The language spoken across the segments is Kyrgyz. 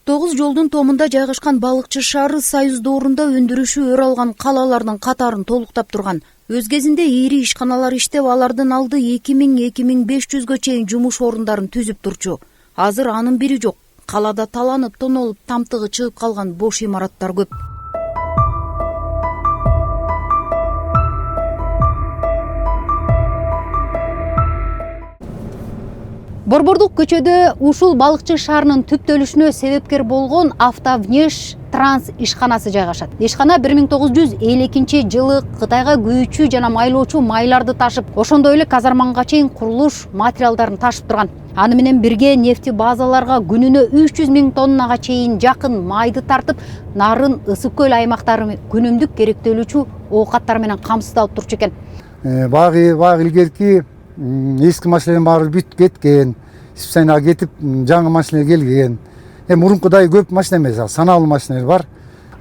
49 жолдун томунда жайгашкан балыкчы шаары Союз доорунда өндүрүшү өр алган калалардын катарын толуктап турган. Өз кезинде ири ишканалар иштеп, алардын алды 2000-2500гө чейин жумуш орундарын түзүп турчу. Азыр анын бири жок. Калада таланып, тонолуп, тамтыгы чыгып калган бош имараттар көп. Борбордук көчөдө ушул балыкчы шаарынын түптөлүшүнө себепкер болгон Автовнеш транс ишканасы жайгашат. Ишкана 1952-жылы Кытайга күйүүчү жана майлоочу майларды ташып, ошондой эле казарманга чейин курулуш материалдарын ташып турган. Аны менен бирге нефти базаларга күнүнө 300 000 тоннага чейин жакын майды тартып, нарын, ысык көл аймактары күнүмдүк керектөлүүчү оокаттар менен камсыздалып турчу экен. Багы илгерки эски машиналардын баары бүт кеткен, специально кетип жаңы машина келген. Мурункудай көп машина эмес, санаалуу машиналар бар.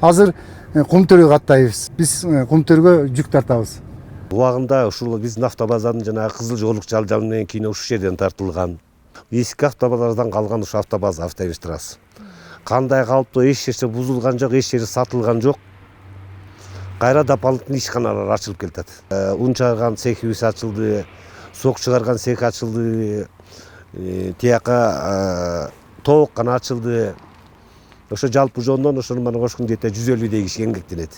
Азыр Кумтөргө каттайбыз. Биз Кумтөргө жүк тартабыз. Убагында ушул биздин автобазанын жанагы кызыл жоолук жалжалынан кийин ушул жерден тартылган. Эски автобазардан калган ушу автобаза Автовнеш транс. Кандай калыпта эч нерсе бузулган жок, эч нерсе сатылган жок. Кайра дополнительный ишканалар ачылып келатат. Un чыгарган цехибиз ачылды, сок чыгарган цех ачылды, тияка тооккана ачылды. Ошо жалпы жондон ошону мана кошкон где-то 150 киши эмгектенет.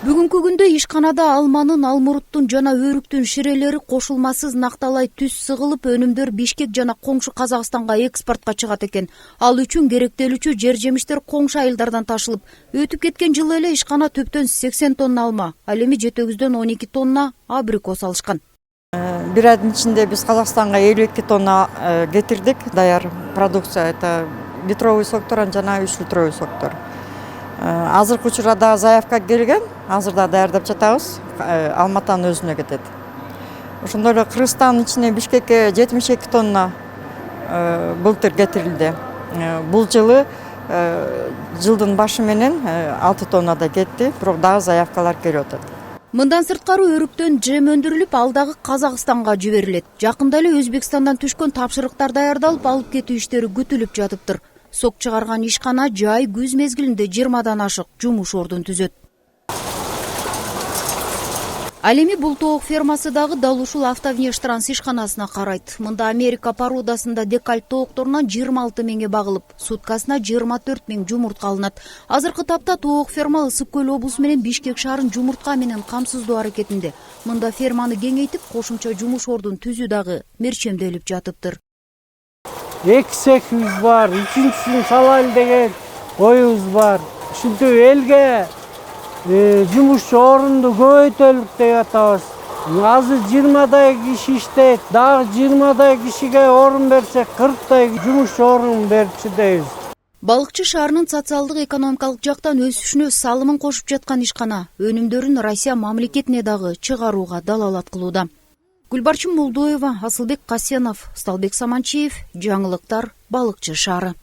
Бүгүнкү күндө ишканада алманын, алмуруттун жана өрүктүн ширелери кошулмасыз накталай түз сыгылып, өнүмдөр Бишкек жана коңшу Казакстанга экспортко чыгат экен. Ал үчүн керектелүүчү жер жемиштер коңшу айылдардан ташылып, өтүп кеткен жылы эле ишкана төптөн 80 тонна алма, ал эми жетөгүздөн 12 тонна абрикос алышкан. Бир айдын ичинде биз Казакстанга 52 тонна кетирдик, даяр продукция. Это литровый соктор жана 3 литровый соктор. Азыркы учурда заявка келген, азырда даярдап жатабыз, Алматанын өзүнө кетет. Ошондой эле Кыргызстандын ичине Бишкекке 72 тонна былтыр кетирилди. Бул жылы жылдын башы менен 6 тонна да кетти, бирок дагы заявкалар келип атат. Мындан сырткары өрүктөн жем өндүрүлүп, ал дагы Казакстанга жиберилет. Жакында эле Өзбекстандан түшкөн тапшырыктар даярдалып, алып кетүү иштери күтүлүп жатыптыр. Сок чыгарган ишкана жай күз мезгилинде 20дан ашык жумуш ордун түзөт. Ал эми бул тоок фермасы дагы дал ушул Автовнеш транс ишканасына карайт. Мында Америка породасында декальт тоокторунан 26 миңге багылып, суткасына 24 000 жумуртка алынат. Азыркы тапта тоок ферма Ысык көл облусу менен Бишкек шаарын жумуртка менен камсыздоо аракетинде. Мында ферманы кеңейтип, кошумча жумуш ордун түзүү дагы мерчемделип жатыптыр. Эки цехибиз бар, үчүнчүсүн салайлы деген оюбуз бар. Ушинтип элге жумушчу орунду көбөйтөлүк деп атабыз. Азыр 20дай киши иштейт, дагы 20дай кишиге орун берсек 40дай жумушчу орун берчү дейбиз. Балыкчы шаарынын социалдык экономикалык жактан өсүшүнө салымын кошуп жаткан ишкана өнүмдөрүн Россия мамлекетине дагы чыгарууга далалат кылууда. Гүлбарчын Молдоева, Асылбек Касенов, Сталбек Саманчиев, жаңылыктар, Балыкчы шаары.